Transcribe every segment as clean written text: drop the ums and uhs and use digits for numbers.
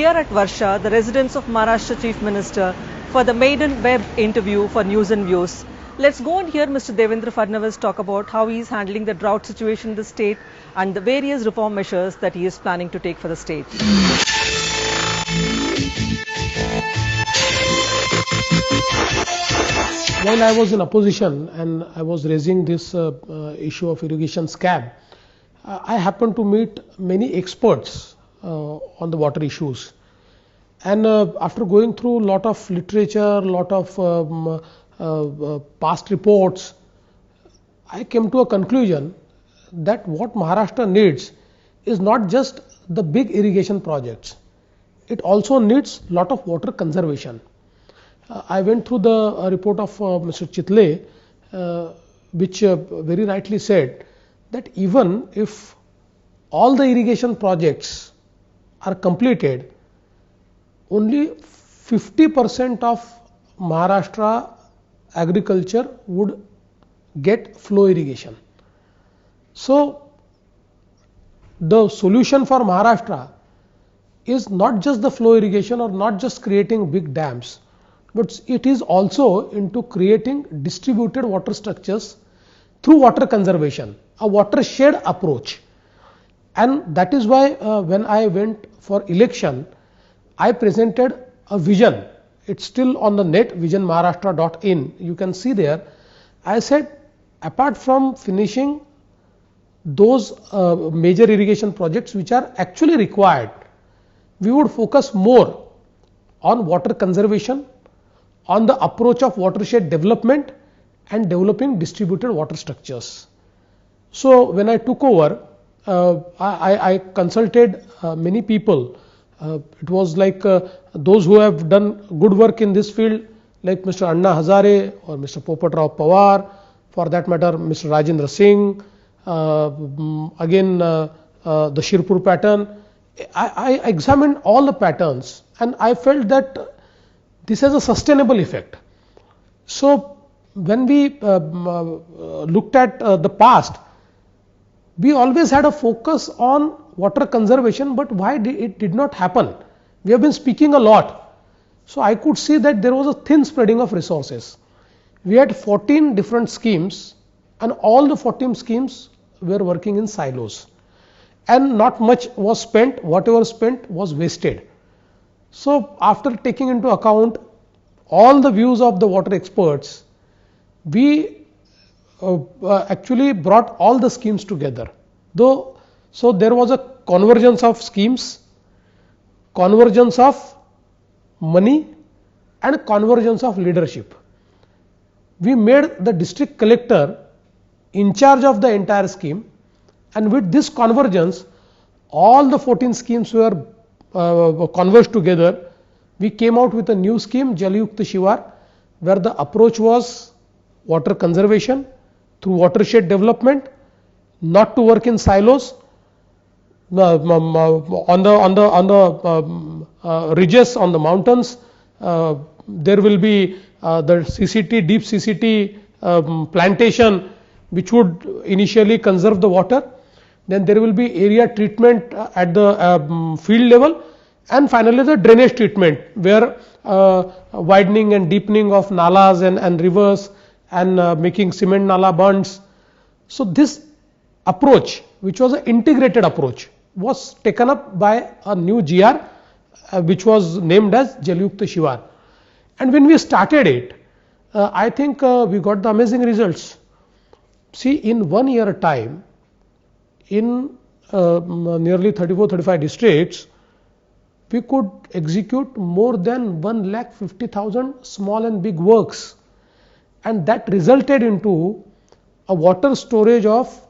We are at Varsha, the residence of Maharashtra Chief Minister, for the maiden web interview for News and Views. Let's go and hear Mr.devendra Fadnavis talk about how he is handling the drought situation in the state and the various reform measures that he is planning to take for the state. While I was in opposition and I was raising this issue of irrigation scam, I happened to meet many experts on the water issues. And after going through a lot of literature, lot of past reports, I came to a conclusion that what Maharashtra needs is not just the big irrigation projects. It also needs lot of water conservation. I went through the report of Mr. Chitle, which very rightly said that even if all the irrigation projects are completed, only 50% of Maharashtra agriculture would get flow irrigation. So the solution for Maharashtra is not just the flow irrigation or not just creating big dams, but it is also into creating distributed water structures through water conservation, a watershed approach. And that is why when I went for election, I presented a vision. It's still on the net, visionmaharashtra.in. You can see there. I said, apart from finishing those major irrigation projects which are actually required, we would focus more on water conservation, on the approach of watershed development and developing distributed water structures. So when I took over, I consulted many people. It was like those who have done good work in this field, like Mr. Anna Hazare or Mr. Popatrao Pawar, for that matter Mr. Rajendra Singh, again the Shirpur pattern. I examined all the patterns and I felt that this has a sustainable effect. So when we looked at the past, we always had a focus on water conservation, but why it did not happen? We have been speaking a lot. So I could see that there was a thin spreading of resources. We had 14 different schemes and all the 14 schemes were working in silos. And not much was spent, whatever spent was wasted. So after taking into account all the views of the water experts, we actually brought all the schemes together. So there was a convergence of schemes, convergence of money and convergence of leadership. We made the district collector in charge of the entire scheme, and with this convergence all the 14 schemes were converged together. We came out with a new scheme, Jalyukt Shivar, where the approach was water conservation through watershed development, not to work in silos. On the ridges, on the mountains, there will be the CCT, deep CCT plantation, which would initially conserve the water. Then there will be area treatment at the field level, and finally the drainage treatment, where widening and deepening of nalas and rivers and making cement nala bunds. So this approach, which was an integrated approach, was taken up by a new GR which was named as Jalyukt Shivar. And when we started it, I think we got the amazing results. See, in 1 year time, in nearly 34-35 districts, we could execute more than 1,50,000 small and big works, and that resulted into a water storage of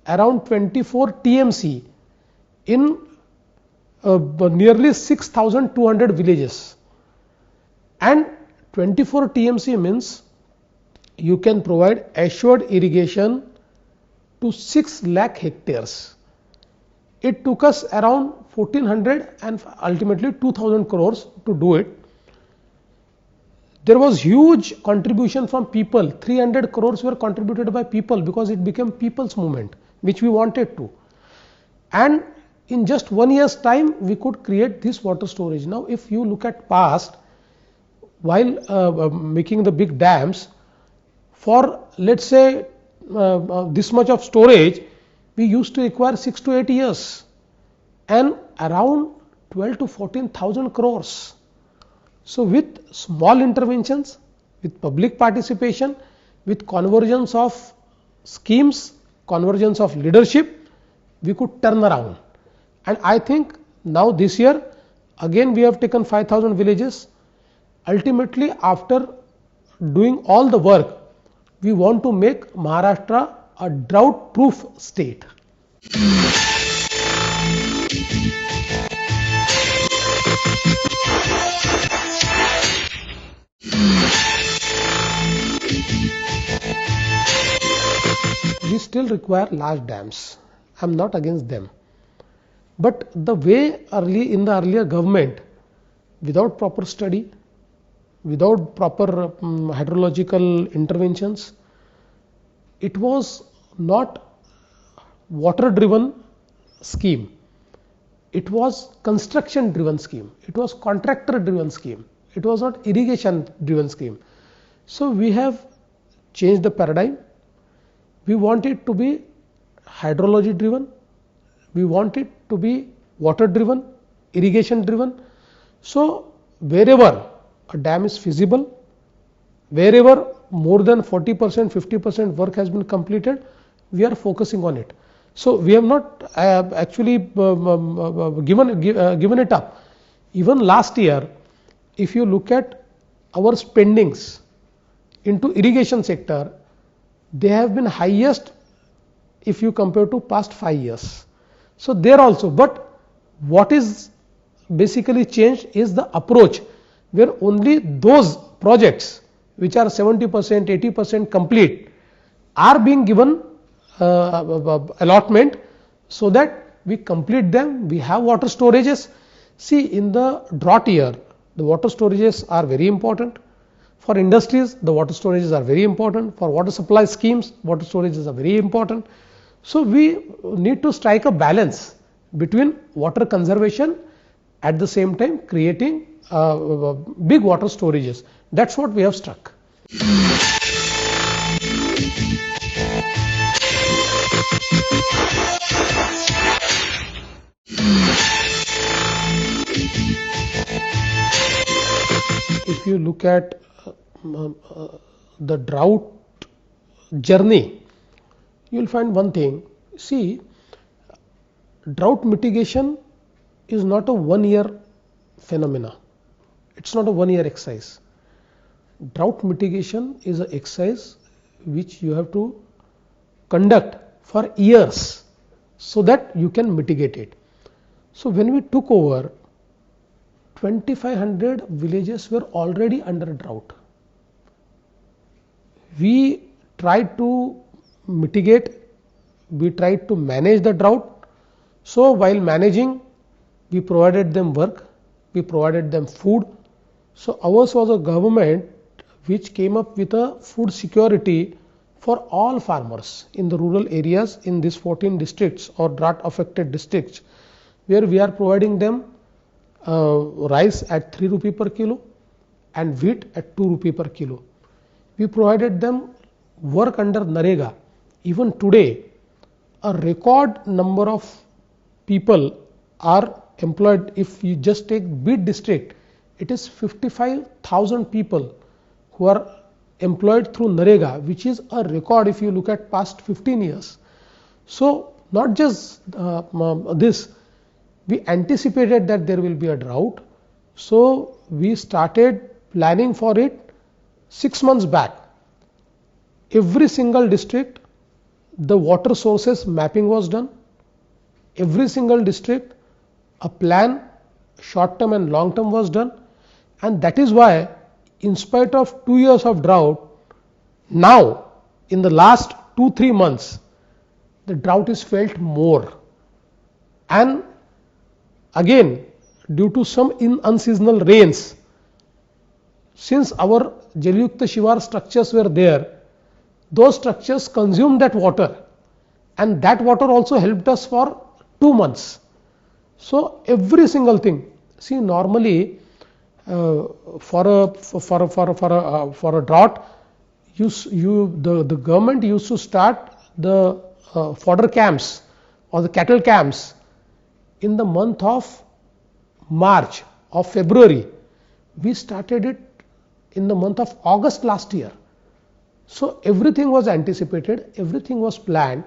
around 24 TMC in nearly 6,200 villages. And 24 TMC means you can provide assured irrigation to 6 lakh hectares. It took us around 1400 and ultimately 2000 crores to do it. There was huge contribution from people. 300 crores were contributed by people because it became people's movement, which we wanted to. And in just 1 year's time we could create this water storage. Now if you look at past, while making the big dams, for let's say this much of storage, we used to require 6 to 8 years and around 12 to 14,000 crores. So with small interventions, with public participation, with convergence of schemes, convergence of leadership, we could turn around. And I think now this year again we have taken 5,000 villages. Ultimately, after doing all the work, we want to make Maharashtra a drought proof state. We still require large dams. I am not against them. But the way in the earlier government, without proper study, without proper hydrological interventions, it was not water driven scheme. It was construction driven scheme. It was contractor driven scheme. It was not irrigation driven scheme. So we have changed the paradigm. We want it to be hydrology driven. We want it to be water driven, irrigation driven. So wherever a dam is feasible, wherever more than 40%, 50% work has been completed, we are focusing on it. So we have not actually given it up. Even last year, if you look at our spendings into irrigation sector, they have been highest if you compare to past 5 years. So there also, but what is basically changed is the approach, where only those projects which are 70%, 80% complete are being given allotment, so that we complete them. We have water storages. See, in the drought year, the water storages are very important. For industries, the water storages are very important. For water supply schemes, water storages are very important. So we need to strike a balance between water conservation, at the same time creating big water storages. That's what we have struck. If you look at the drought journey, you will find one thing. See, drought mitigation is not a 1 year phenomena. It's not a 1 year exercise. Drought mitigation is an exercise which you have to conduct for years so that you can mitigate it. So when we took over, 2,500 villages were already under drought. We tried to mitigate, we tried to manage the drought. So while managing, we provided them work, we provided them food. So ours was a government which came up with a food security for all farmers in the rural areas in these 14 districts or drought affected districts, where we are providing them rice at 3 rupee per kilo and wheat at 2 rupee per kilo. We provided them work under Narega. Even today, a record number of people are employed. If you just take Bid district, it is 55,000 people who are employed through Narega, which is a record if you look at past 15 years. So not just this, we anticipated that there will be a drought. So we started planning for it 6 months back. Every single district, the water sources mapping was done. Every single district, a plan, short term and long term was done. And that is why, in spite of 2 years of drought, now in the last 2-3 months, the drought is felt more. And again, due to some unseasonal rains, since our Jalyukta Shivar structures were there, those structures consumed that water, and that water also helped us for 2 months. So every single thing. See, normally for a drought, the government used to start the fodder camps or the cattle camps in the month of March or February. We started it in the month of August last year. So everything was anticipated, everything was planned,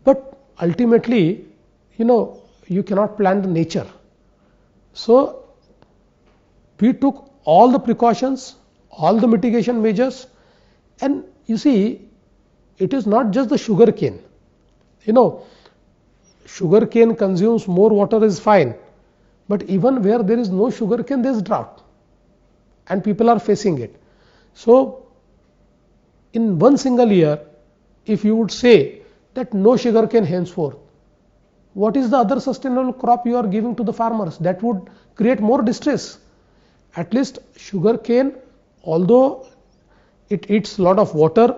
but ultimately, you cannot plan the nature. So we took all the precautions, all the mitigation measures, and you see, it is not just the sugar cane. Sugar cane consumes more water is fine, but even where there is no sugar cane, there is drought, and people are facing it. So in one single year, if you would say that no sugar cane henceforth, what is the other sustainable crop you are giving to the farmers? That would create more distress. At least sugar cane, although it eats a lot of water,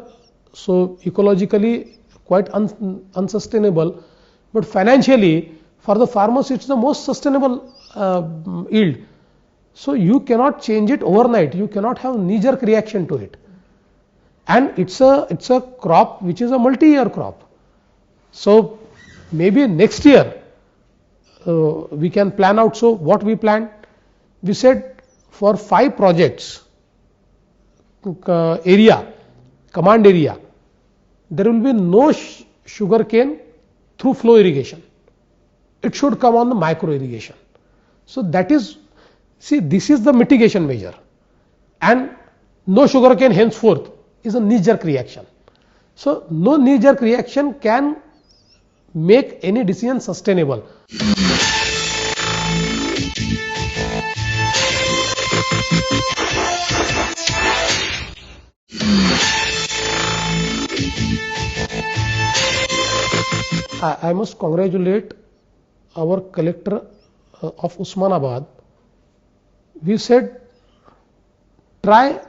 so ecologically quite unsustainable, but financially for the farmers it's the most sustainable yield. So you cannot change it overnight, you cannot have knee-jerk reaction to it, and it's a crop which is a multi-year crop. So maybe next year we can plan out. So what we planned, we said for 5 projects command area, there will be no sugar cane through flow irrigation. It should come on the micro irrigation. So that is, see, this is the mitigation measure, and no sugar cane henceforth is a knee-jerk reaction. So no knee-jerk reaction can make any decision sustainable. I must congratulate our collector of Osmanabad. We said try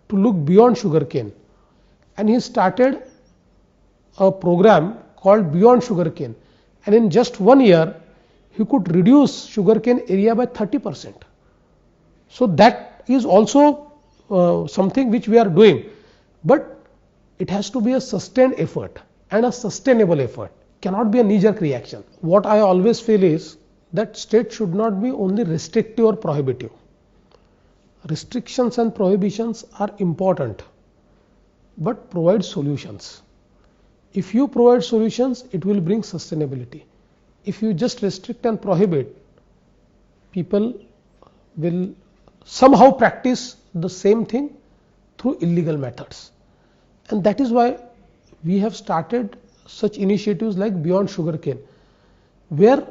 to look beyond sugarcane, and he started a program called Beyond Sugarcane, and in just 1 year he could reduce sugarcane area by 30%. So that is also something which we are doing, but it has to be a sustained effort and a sustainable effort, cannot be a knee-jerk reaction. What I always feel is that state should not be only restrictive or prohibitive. Restrictions and prohibitions are important, but provide solutions. If you provide solutions, it will bring sustainability. If you just restrict and prohibit, people will somehow practice the same thing through illegal methods. And that is why we have started such initiatives like Beyond Sugarcane, where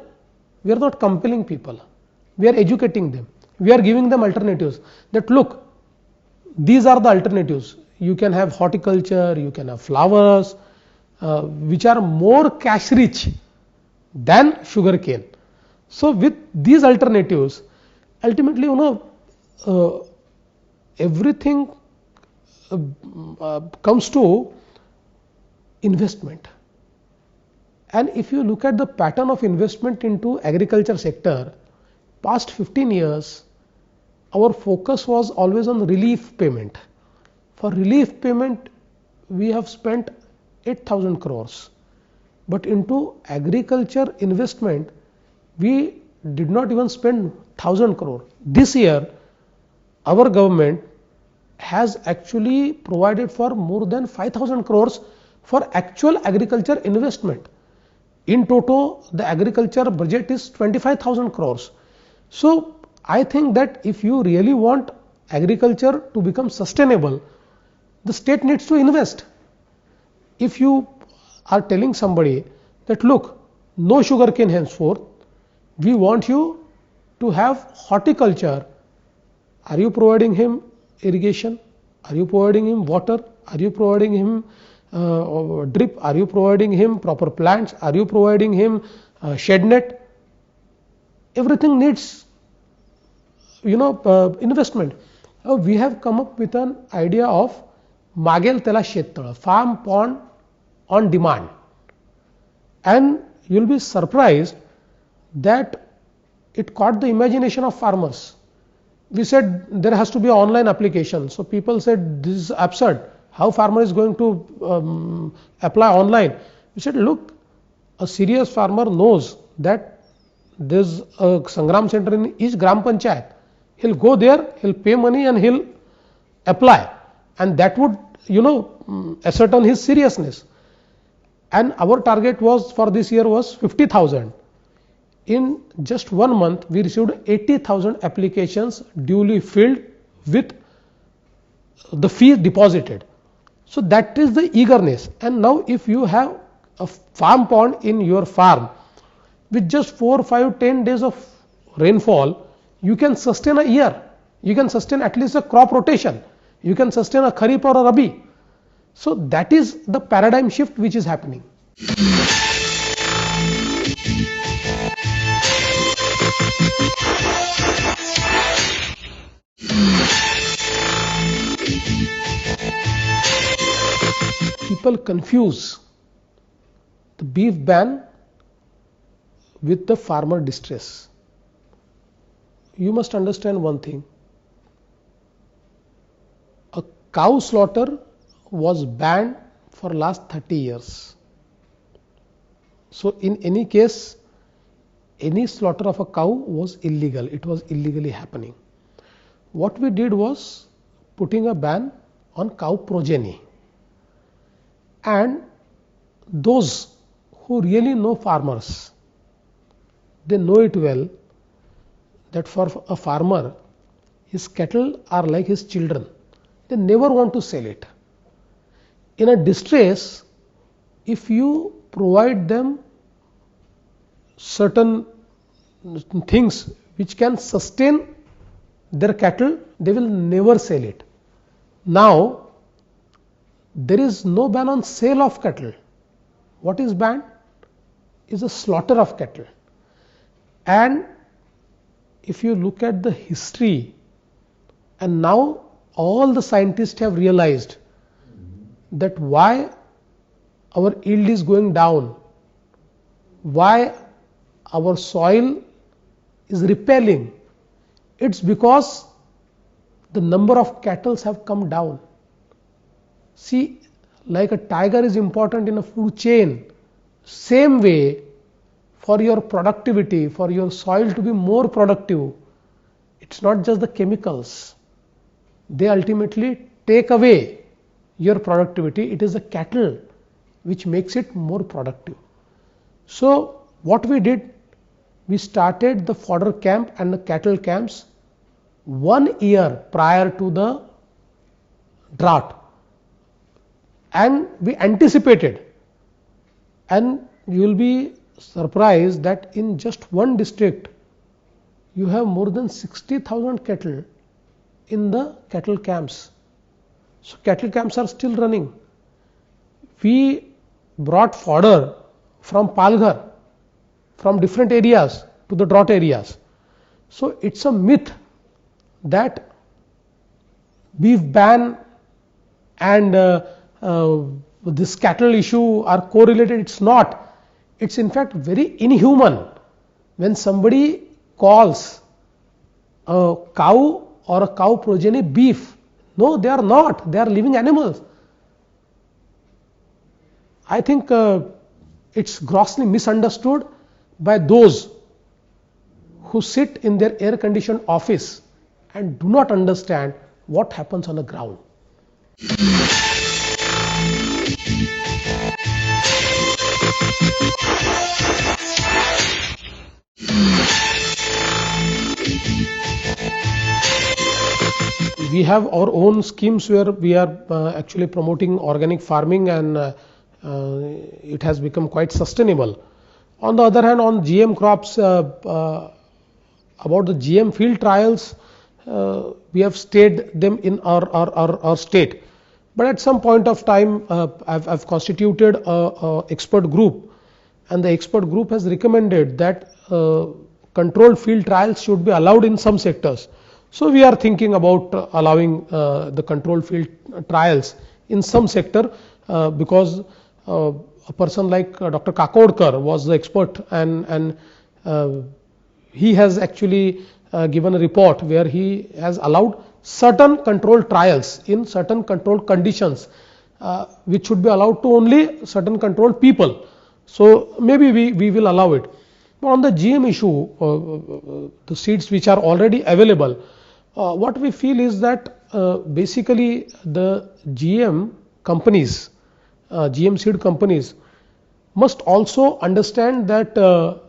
we are not compelling people, we are educating them, we are giving them alternatives, that look, these are the alternatives. You can have horticulture, you can have flowers, which are more cash rich than sugarcane. So with these alternatives, ultimately, everything comes to investment. And if you look at the pattern of investment into agriculture sector, past 15 years, our focus was always on relief payment. For relief payment, we have spent 8,000 crores. But into agriculture investment, we did not even spend 1,000 crore. This year, our government has actually provided for more than 5,000 crores for actual agriculture investment. In total, the agriculture budget is 25,000 crores. So I think that if you really want agriculture to become sustainable, the state needs to invest. If you are telling somebody that look, no sugarcane henceforth, we want you to have horticulture, are you providing him irrigation? Are you providing him water? Are you providing him drip? Are you providing him proper plants? Are you providing him shed net? Everything needs investment. We have come up with an idea of Magel Tela Shettala, farm pond on demand, and you will be surprised that it caught the imagination of farmers. We said there has to be an online application. So people said this is absurd. How farmer is going to apply online? We said, look, a serious farmer knows that there's a Sangram center in each Gram Panchayat. He'll go there, he'll pay money and he'll apply, and that would ascertain his seriousness. And our target was for this year was 50,000. In just 1 month we received 80,000 applications duly filled with the fee deposited. So that is the eagerness. And now if you have a farm pond in your farm with just 4, 5, 10 days of rainfall, you can sustain a year. You can sustain at least a crop rotation. You can sustain a Kharif or a Rabi. So that is the paradigm shift which is happening. People confuse the beef ban with the farmer distress. You must understand one thing. A cow slaughter was banned for last 30 years. So in any case, any slaughter of a cow was illegal. It was illegally happening. What we did was putting a ban on cow progeny. And those who really know farmers, they know it well that for a farmer, his cattle are like his children. They never want to sell it. In a distress, if you provide them certain things which can sustain their cattle, they will never sell it. Now, there is no ban on sale of cattle. What is banned is the slaughter of cattle. And if you look at the history, and now all the scientists have realized that why our yield is going down, why our soil is repelling, it's because the number of cattle have come down. See, like a tiger is important in a food chain, same way for your productivity, for your soil to be more productive, it's not just the chemicals. They ultimately take away your productivity. It is the cattle which makes it more productive. So what we did, we started the fodder camp and the cattle camps 1 year prior to the drought. And we anticipated, and you will be surprised that in just one district you have more than 60,000 cattle in the cattle camps. So cattle camps are still running. We brought fodder from Palghar, from different areas to the drought areas. So it's a myth that beef ban and this cattle issue are correlated. It's not. It's in fact very inhuman when somebody calls a cow or a cow progeny beef. No, they are not. They are living animals. I think it's grossly misunderstood by those who sit in their air-conditioned office and do not understand what happens on the ground. We have our own schemes where we are actually promoting organic farming, and it has become quite sustainable. On the other hand, on GM crops, about the GM field trials, we have stayed them in our state. But at some point of time, I've constituted a expert group, and the expert group has recommended that controlled field trials should be allowed in some sectors. So we are thinking about allowing the controlled field trials in some sector, because a person like Dr. Kakodkar was the expert, and Uh, he has actually given a report where he has allowed certain controlled trials in certain controlled conditions, which should be allowed to only certain controlled people. So maybe we will allow it. But on the GM issue, the seeds which are already available, what we feel is that basically the GM companies, GM seed companies must also understand that the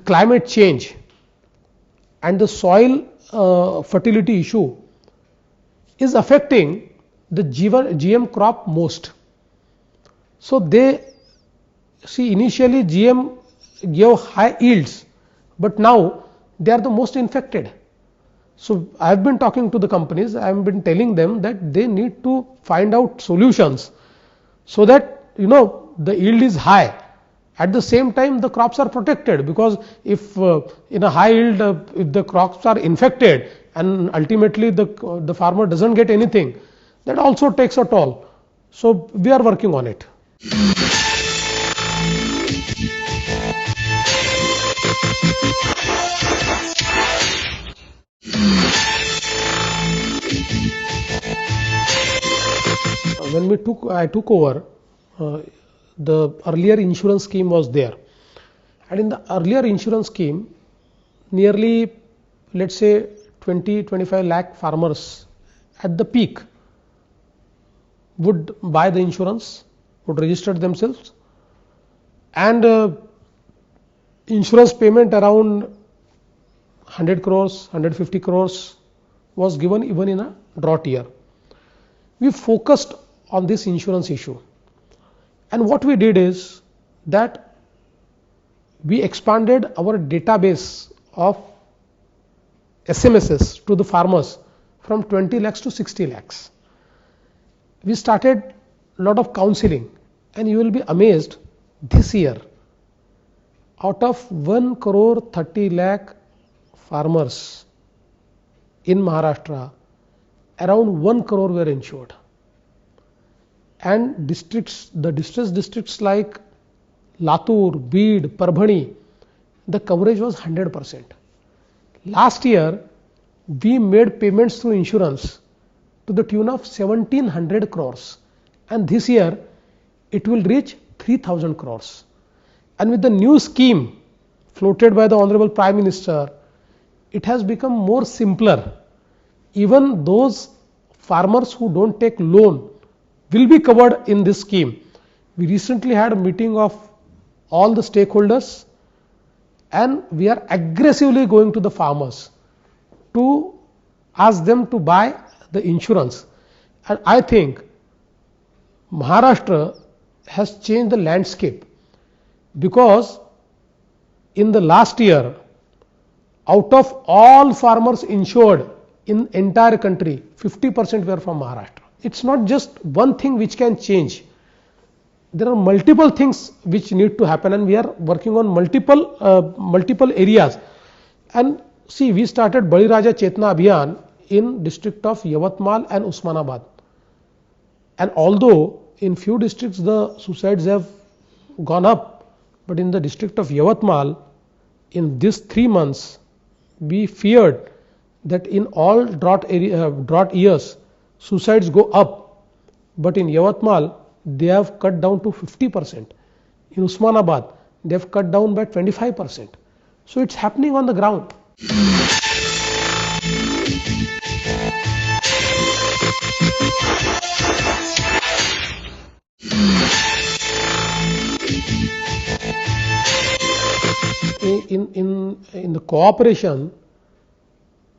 climate change and the soil fertility issue is affecting the GM crop most. So they see, initially GM gave high yields, but now they are the most infected. So I have been talking to the companies, I have been telling them that they need to find out solutions so that the yield is high. At the same time, the crops are protected, because if in a high yield, if the crops are infected and ultimately the farmer doesn't get anything, that also takes a toll. So we are working on it. When I took over, the earlier insurance scheme was there, and in the earlier insurance scheme, nearly, let's say, 20-25 lakh farmers at the peak would buy the insurance, would register themselves, and insurance payment around 100 crores, 150 crores was given even in a drought year. We focused on this insurance issue, and what we did is that we expanded our database of SMSs to the farmers from 20 lakhs to 60 lakhs. We started a lot of counseling, and you will be amazed, this year out of 1 crore 30 lakh farmers in Maharashtra, around 1 crore were insured. And districts, the distressed districts like Latur, Beed, Parbhani, the coverage was 100%. Last year, we made payments through insurance to the tune of 1700 crores, and this year it will reach 3000 crores. And with the new scheme floated by the Honorable Prime Minister, it has become more simpler. Even those farmers who don't take loan will be covered in this scheme. We recently had a meeting of all the stakeholders, and we are aggressively going to the farmers to ask them to buy the insurance. And I think Maharashtra has changed the landscape, because in the last year, out of all farmers insured in entire country, 50% were from Maharashtra. It's not just one thing which can change. There are multiple things which need to happen, and we are working on multiple areas. And see, we started Bali Raja Chetna Abhiyan in district of Yavatmal and Usmanabad. And although in few districts the suicides have gone up, but in the district of Yavatmal, in these 3 months, we feared that in all drought years, suicides go up, but in Yavatmal they have cut down to 50%. In Usmanabad they have cut down by 25%. So it's happening on the ground. In the cooperation,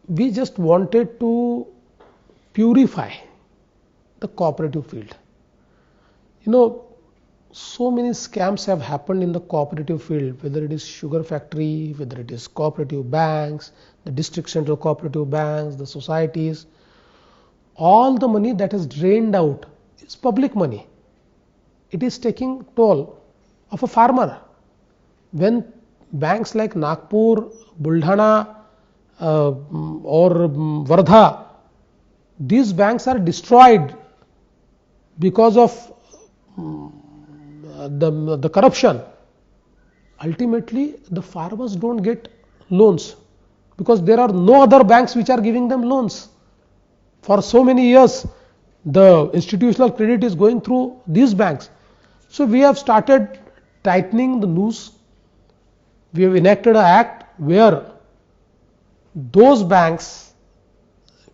we just wanted to purify the cooperative field. So many scams have happened in the cooperative field, whether it is sugar factory, whether it is cooperative banks, the district central cooperative banks, the societies. All the money that is drained out is public money. It is taking toll of a farmer. When banks like Nagpur, Buldhana or Wardha, these banks are destroyed because of the corruption, ultimately the farmers don't get loans because there are no other banks which are giving them loans. For so many years, the institutional credit is going through these banks. So we have started tightening the noose. We have enacted an act where those banks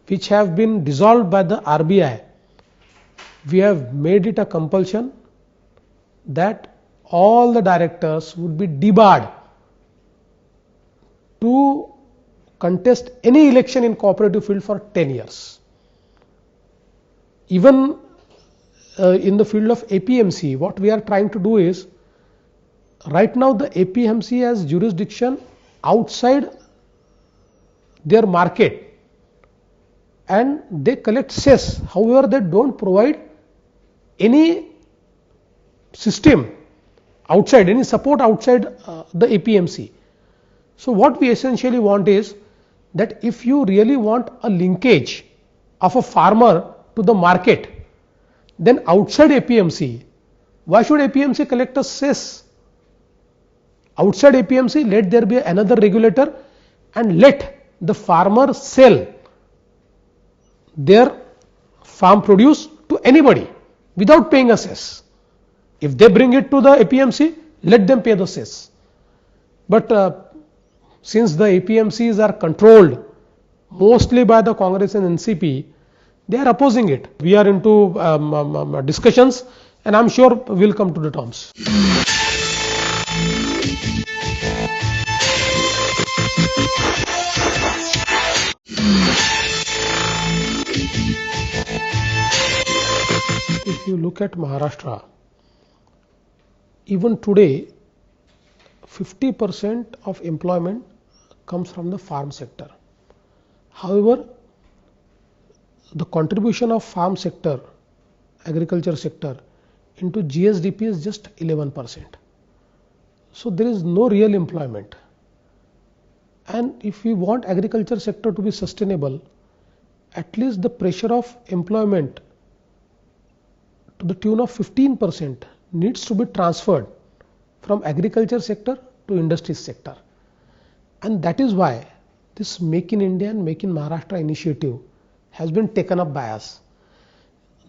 which have been dissolved by the RBI, we have made it a compulsion that all the directors would be debarred to contest any election in cooperative field for 10 years. Even in the field of APMC, what we are trying to do is, right now the APMC has jurisdiction outside their market and they collect cess. However, they don't provide any system outside, any support outside the APMC. So what we essentially want is that if you really want a linkage of a farmer to the market, then outside APMC, why should APMC collect a cess? Outside APMC, let there be another regulator and let the farmer sell their farm produce to anybody without paying a cess. If they bring it to the APMC, let them pay the cess. But since the APMCs are controlled mostly by the Congress and NCP, they are opposing it. We are into discussions and I am sure we will come to the terms. If you look at Maharashtra, even today 50% of employment comes from the farm sector. However, the contribution of farm sector, agriculture sector into GSDP is just 11%. So there is no real employment. And if we want agriculture sector to be sustainable, at least the pressure of employment to the tune of 15% needs to be transferred from agriculture sector to industry sector. And that is why this Make in India and Make in Maharashtra initiative has been taken up by us.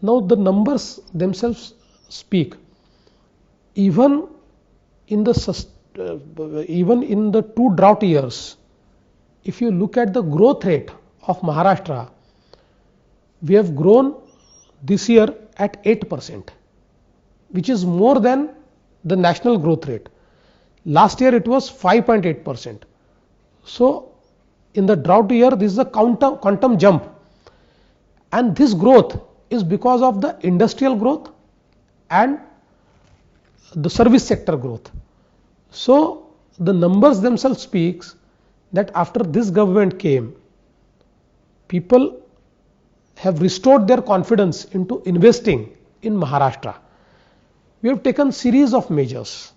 Now the numbers themselves speak. Even in the 2 drought years, if you look at the growth rate of Maharashtra, we have grown this year at 8%, which is more than the national growth rate. Last year it was 5.8%. So in the drought year, this is a quantum jump. And this growth is because of the industrial growth and the service sector growth. So the numbers themselves speaks that after this government came, people have restored their confidence into investing in Maharashtra. We have taken series of measures.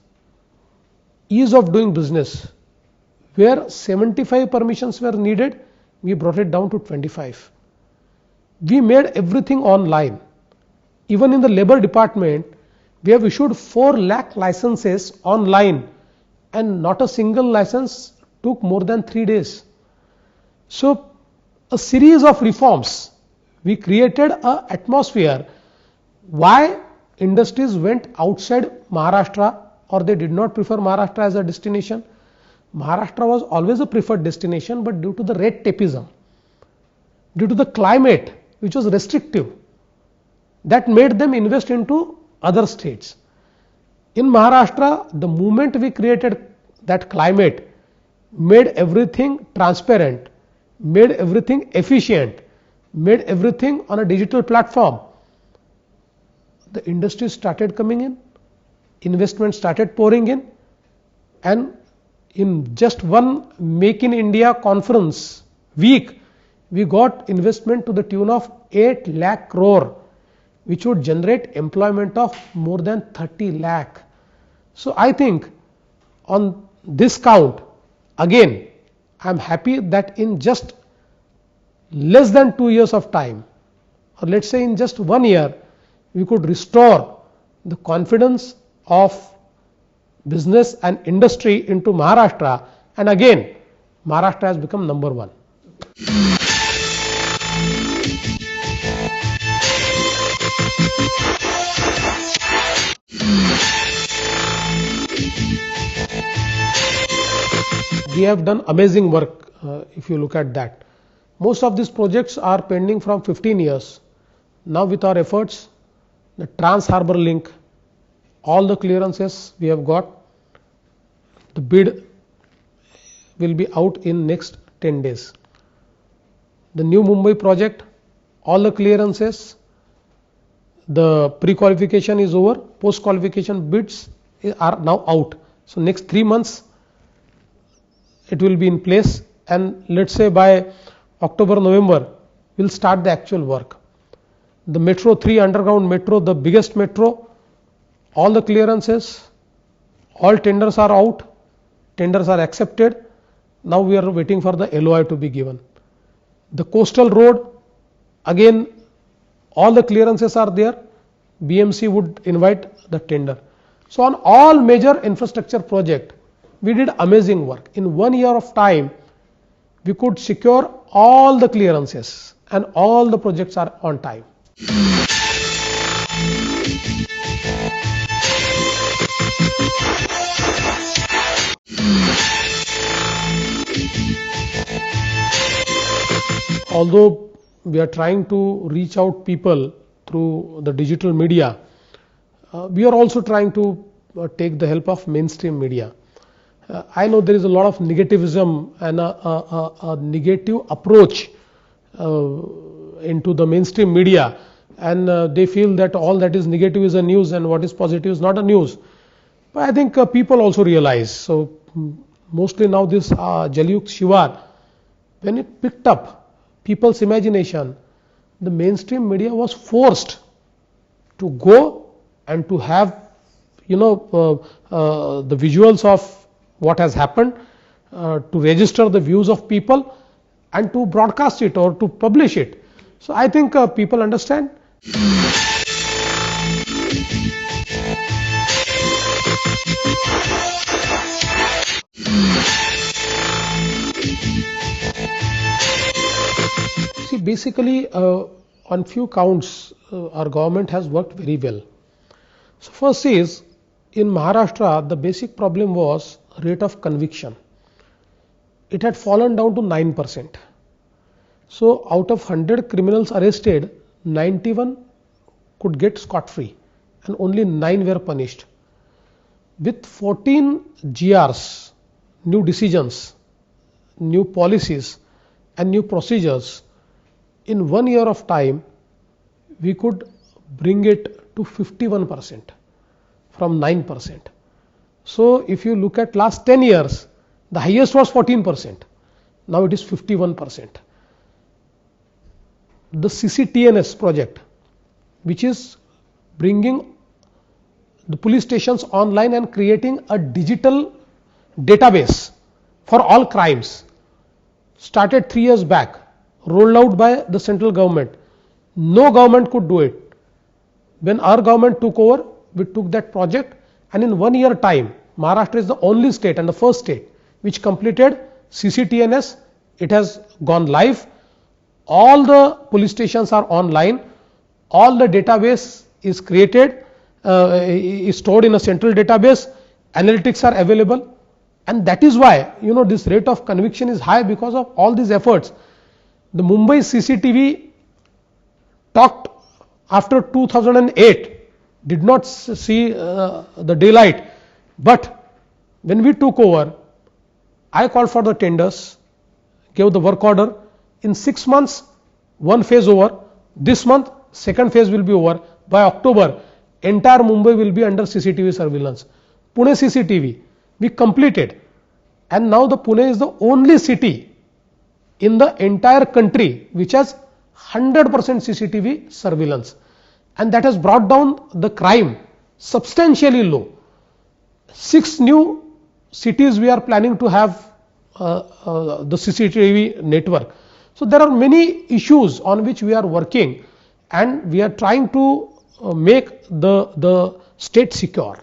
Ease of doing business, where 75 permissions were needed, we brought it down to 25. We made everything online. Even in the labor department, we have issued 4 lakh licenses online and not a single license took more than 3 days. So a series of reforms, we created an atmosphere why industries went outside Maharashtra or they did not prefer Maharashtra as a destination. Maharashtra was always a preferred destination, but due to the red tapeism, due to the climate which was restrictive, that made them invest into other states. In Maharashtra, the moment we created that climate, made everything transparent, made everything efficient, made everything on a digital platform, the industry started coming in, investment started pouring in, and in just one Make in India conference week, we got investment to the tune of 8 lakh crore, which would generate employment of more than 30 lakh. So I think on this count, again, I am happy that in just less than 2 years of time, or let's say in just 1 year, we could restore the confidence of business and industry into Maharashtra, and again Maharashtra has become number one. We have done amazing work if you look at that. Most of these projects are pending from 15 years. Now with our efforts, the Trans Harbour Link, all the clearances we have got, the bid will be out in next 10 days. The new Mumbai project, all the clearances, the pre-qualification is over, post-qualification bids are now out. So next 3 months it will be in place, and let's say by October, November we'll start the actual work. The Metro 3 underground metro, the biggest metro, all the clearances, all tenders are out, tenders are accepted. Now we are waiting for the LOI to be given. The coastal road, again all the clearances are there, BMC would invite the tender. So on all major infrastructure project, we did amazing work. In 1 year of time, we could secure all the clearances and all the projects are on time. Although we are trying to reach out people through the digital media, we are also trying to take the help of mainstream media. I know there is a lot of negativism and a negative approach into the mainstream media, and they feel that all that is negative is a news and what is positive is not a news. But I think people also realize. So mostly now this Jalyuk Shivar, when it picked up people's imagination, the mainstream media was forced to go and to have the visuals of what has happened, to register the views of people and to broadcast it or to publish it. So I think people understand. See, basically on few counts our government has worked very well. So first is, in Maharashtra the basic problem was rate of conviction. It had fallen down to 9%. So out of 100 criminals arrested, 91 could get scot-free and only 9 were punished. With 14 GRs, new decisions, new policies and new procedures, in 1 year of time we could bring it to 51% from 9%. So if you look at last 10 years, the highest was 14%. Now it is 51%. The CCTNS project, which is bringing the police stations online and creating a digital database for all crimes, started 3 years back, rolled out by the central government. No government could do it. When our government took over, we took that project, and in 1 year time, Maharashtra is the only state and the first state which completed CCTNS. It has gone live. All the police stations are online. All the database is created, is stored in a central database. Analytics are available, and that is why this rate of conviction is high, because of all these efforts. The Mumbai CCTV talked after 2008. Did not see the daylight, but when we took over, I called for the tenders, gave the work order. In 6 months, one phase over. This month, second phase will be over. By October, entire Mumbai will be under CCTV surveillance. Pune CCTV, we completed, and now the Pune is the only city in the entire country which has 100% CCTV surveillance. And that has brought down the crime substantially low. 6 new cities we are planning to have the CCTV network. So there are many issues on which we are working, and we are trying to make the state secure.